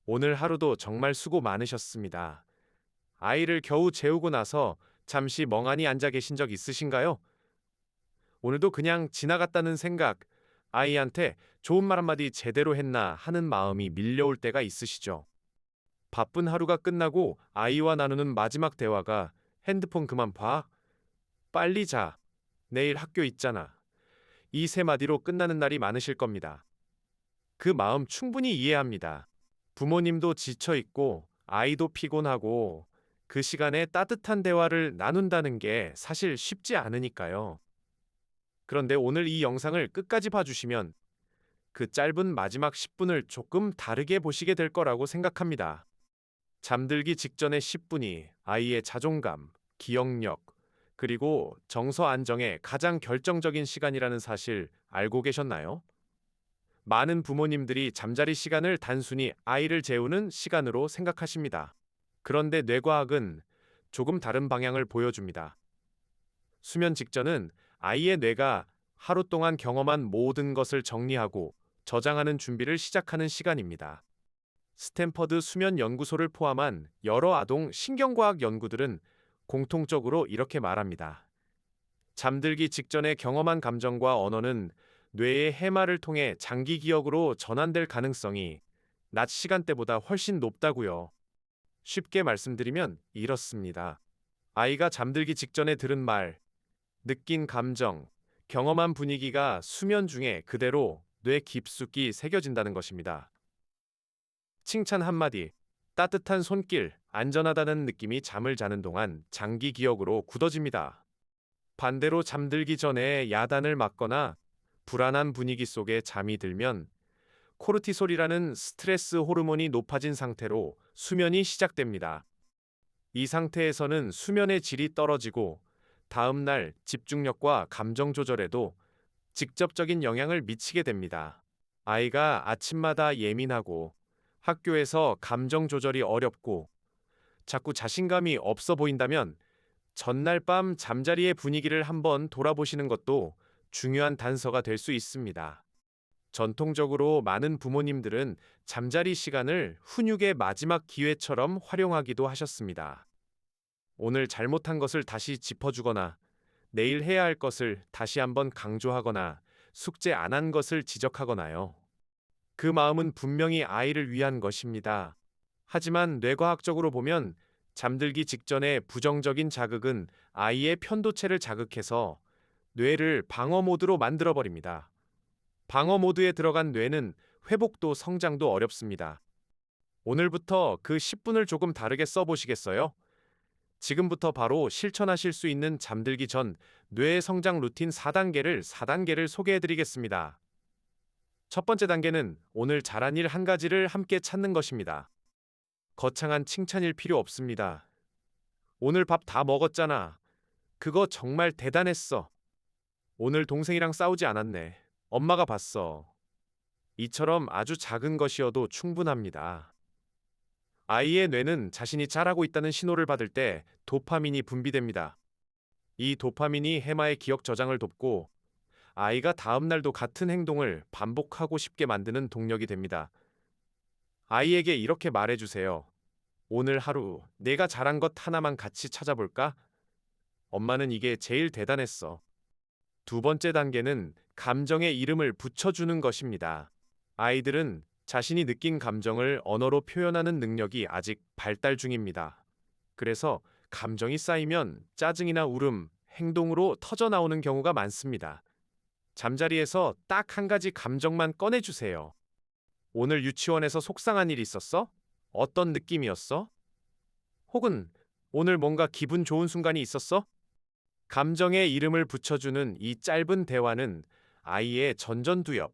오늘 하루도 정말 수고 많으셨습니다. 아이를 겨우 재우고 나서 잠시 멍하니 앉아 계신 적 있으신가요? 오늘도 그냥 지나갔다는 생각, 아이한테 좋은 말 한마디 제대로 했나 하는 마음이 밀려올 때가 있으시죠? 바쁜 하루가 끝나고 아이와 나누는 마지막 대화가 핸드폰 그만 봐, 빨리 자, 내일 학교 있잖아. 이 세 마디로 끝나는 날이 많으실 겁니다. 그 마음 충분히 이해합니다. 부모님도 지쳐 있고 아이도 피곤하고 그 시간에 따뜻한 대화를 나눈다는 게 사실 쉽지 않으니까요. 그런데 오늘 이 영상을 끝까지 봐주시면 그 짧은 마지막 10분을 조금 다르게 보시게 될 거라고 생각합니다. 잠들기 직전의 10분이 아이의 자존감, 기억력, 그리고 정서 안정에 가장 결정적인 시간이라는 사실 알고 계셨나요? 많은 부모님들이 잠자리 시간을 단순히 아이를 재우는 시간으로 생각하십니다. 그런데 뇌과학은 조금 다른 방향을 보여줍니다. 수면 직전은 아이의 뇌가 하루 동안 경험한 모든 것을 정리하고 저장하는 준비를 시작하는 시간입니다. 스탠퍼드 수면 연구소를 포함한 여러 아동 신경과학 연구들은 공통적으로 이렇게 말합니다. 잠들기 직전에 경험한 감정과 언어는 뇌의 해마를 통해 장기 기억으로 전환될 가능성이 낮 시간대보다 훨씬 높다고요. 쉽게 말씀드리면 이렇습니다. 아이가 잠들기 직전에 들은 말, 느낀 감정, 경험한 분위기가 수면 중에 그대로 뇌 깊숙이 새겨진다는 것입니다. 칭찬 한마디, 따뜻한 손길, 안전하다는 느낌이 잠을 자는 동안 장기 기억으로 굳어집니다. 반대로 잠들기 전에 야단을 맞거나 불안한 분위기 속에 잠이 들면 코르티솔이라는 스트레스 호르몬이 높아진 상태로 수면이 시작됩니다. 이 상태에서는 수면의 질이 떨어지고 다음 날 집중력과 감정 조절에도 직접적인 영향을 미치게 됩니다. 아이가 아침마다 예민하고 학교에서 감정 조절이 어렵고 자꾸 자신감이 없어 보인다면 전날 밤 잠자리의 분위기를 한번 돌아보시는 것도 중요한 단서가 될 수 있습니다. 전통적으로 많은 부모님들은 잠자리 시간을 훈육의 마지막 기회처럼 활용하기도 하셨습니다. 오늘 잘못한 것을 다시 짚어주거나 내일 해야 할 것을 다시 한번 강조하거나 숙제 안 한 것을 지적하거나요. 그 마음은 분명히 아이를 위한 것입니다. 하지만 뇌과학적으로 보면 잠들기 직전의 부정적인 자극은 아이의 편도체를 자극해서 뇌를 방어 모드로 만들어버립니다. 방어 모드에 들어간 뇌는 회복도 성장도 어렵습니다. 오늘부터 그 10분을 조금 다르게 써보시겠어요? 지금부터 바로 실천하실 수 있는 잠들기 전 뇌의 성장 루틴 4단계를 소개해드리겠습니다. 첫 번째 단계는 오늘 잘한 일 한 가지를 함께 찾는 것입니다. 거창한 칭찬일 필요 없습니다. 오늘 밥 다 먹었잖아. 그거 정말 대단했어. 오늘 동생이랑 싸우지 않았네. 엄마가 봤어. 이처럼 아주 작은 것이어도 충분합니다. 아이의 뇌는 자신이 잘하고 있다는 신호를 받을 때 도파민이 분비됩니다. 이 도파민이 해마의 기억 저장을 돕고 아이가 다음 날도 같은 행동을 반복하고 싶게 만드는 동력이 됩니다. 아이에게 이렇게 말해주세요. 오늘 하루 내가 잘한 것 하나만 같이 찾아볼까? 엄마는 이게 제일 대단했어. 두 번째 단계는 감정의 이름을 붙여주는 것입니다. 아이들은 자신이 느낀 감정을 언어로 표현하는 능력이 아직 발달 중입니다. 그래서 감정이 쌓이면 짜증이나 울음, 행동으로 터져나오는 경우가 많습니다. 잠자리에서 딱 한 가지 감정만 꺼내주세요. 오늘 유치원에서 속상한 일 있었어? 어떤 느낌이었어? 혹은 오늘 뭔가 기분 좋은 순간이 있었어? 감정의 이름을 붙여주는 이 짧은 대화는 아이의 전전두엽,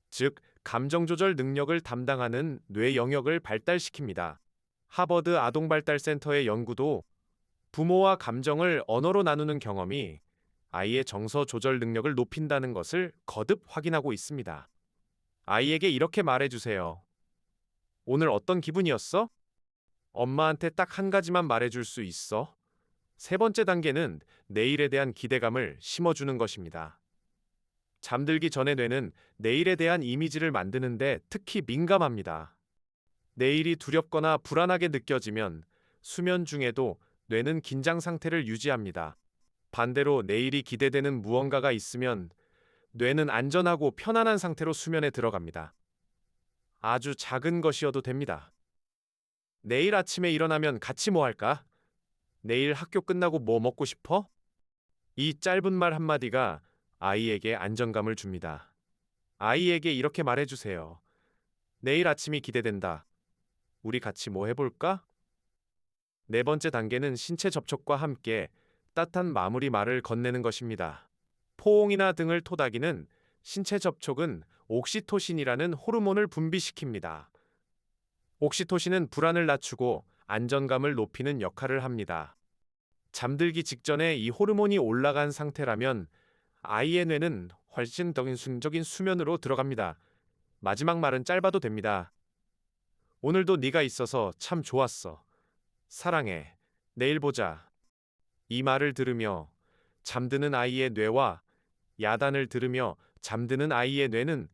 즉 감정 조절 능력을 담당하는 뇌 영역을 발달시킵니다. 하버드 아동발달센터의 연구도 부모와 감정을 언어로 나누는 경험이 아이의 정서 조절 능력을 높인다는 것을 거듭 확인하고 있습니다. 아이에게 이렇게 말해주세요. 오늘 어떤 기분이었어? 엄마한테 딱 한 가지만 말해줄 수 있어? 세 번째 단계는 내일에 대한 기대감을 심어주는 것입니다. 잠들기 전의 뇌는 내일에 대한 이미지를 만드는데 특히 민감합니다. 내일이 두렵거나 불안하게 느껴지면 수면 중에도 뇌는 긴장 상태를 유지합니다. 반대로 내일이 기대되는 무언가가 있으면 뇌는 안전하고 편안한 상태로 수면에 들어갑니다. 아주 작은 것이어도 됩니다. 내일 아침에 일어나면 같이 뭐 할까? 내일 학교 끝나고 뭐 먹고 싶어? 이 짧은 말 한마디가 아이에게 안정감을 줍니다. 아이에게 이렇게 말해주세요. 내일 아침이 기대된다. 우리 같이 뭐 해볼까? 네 번째 단계는 신체 접촉과 함께 따뜻한 마무리 말을 건네는 것입니다. 포옹이나 등을 토닥이는 신체 접촉은 옥시토신이라는 호르몬을 분비시킵니다. 옥시토신은 불안을 낮추고 안정감을 높이는 역할을 합니다. 잠들기 직전에 이 호르몬이 올라간 상태라면 아이의 뇌는 훨씬 더 순적인 수면으로 들어갑니다. 마지막 말은 짧아도 됩니다. 오늘도 네가 있어서 참 좋았어. 사랑해. 내일 보자. 이 말을 들으며 잠드는 아이의 뇌와 야단을 들으며 잠드는 아이의 뇌는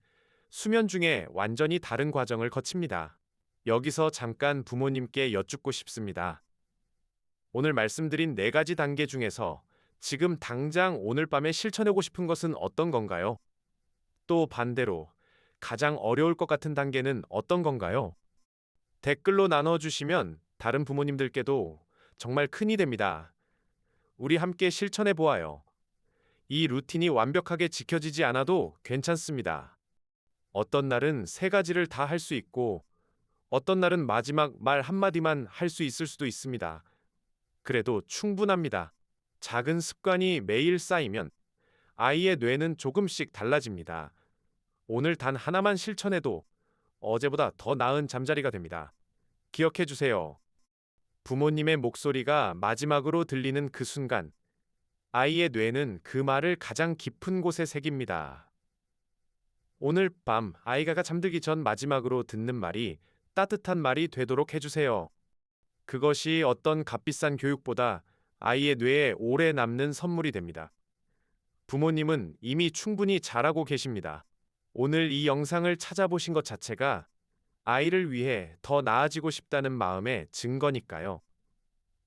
수면 중에 완전히 다른 과정을 거칩니다. 여기서 잠깐 부모님께 여쭙고 싶습니다. 오늘 말씀드린 네 가지 단계 중에서 지금 당장 오늘 밤에 실천하고 싶은 것은 어떤 건가요? 또 반대로 가장 어려울 것 같은 단계는 어떤 건가요? 댓글로 나눠주시면 다른 부모님들께도 정말 큰이 됩니다. 우리 함께 실천해 보아요. 이 루틴이 완벽하게 지켜지지 않아도 괜찮습니다. 어떤 날은 세 가지를 다 할 수 있고, 어떤 날은 마지막 말 한마디만 할 수 있을 수도 있습니다. 그래도 충분합니다. 작은 습관이 매일 쌓이면 아이의 뇌는 조금씩 달라집니다. 오늘 단 하나만 실천해도 어제보다 더 나은 잠자리가 됩니다. 기억해 주세요. 부모님의 목소리가 마지막으로 들리는 그 순간, 아이의 뇌는 그 말을 가장 깊은 곳에 새깁니다. 오늘 밤 아이가 잠들기 전 마지막으로 듣는 말이 따뜻한 말이 되도록 해주세요. 그것이 어떤 값비싼 교육보다 아이의 뇌에 오래 남는 선물이 됩니다. 부모님은 이미 충분히 잘하고 계십니다. 오늘 이 영상을 찾아보신 것 자체가 아이를 위해 더 나아지고 싶다는 마음의 증거니까요.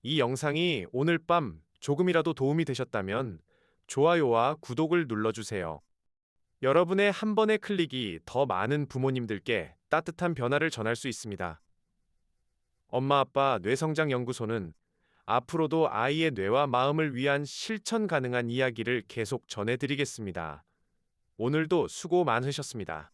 이 영상이 오늘 밤 조금이라도 도움이 되셨다면 좋아요와 구독을 눌러주세요. 여러분의 한 번의 클릭이 더 많은 부모님들께 따뜻한 변화를 전할 수 있습니다. 엄마 아빠 뇌성장 연구소는 앞으로도 아이의 뇌와 마음을 위한 실천 가능한 이야기를 계속 전해드리겠습니다. 오늘도 수고 많으셨습니다.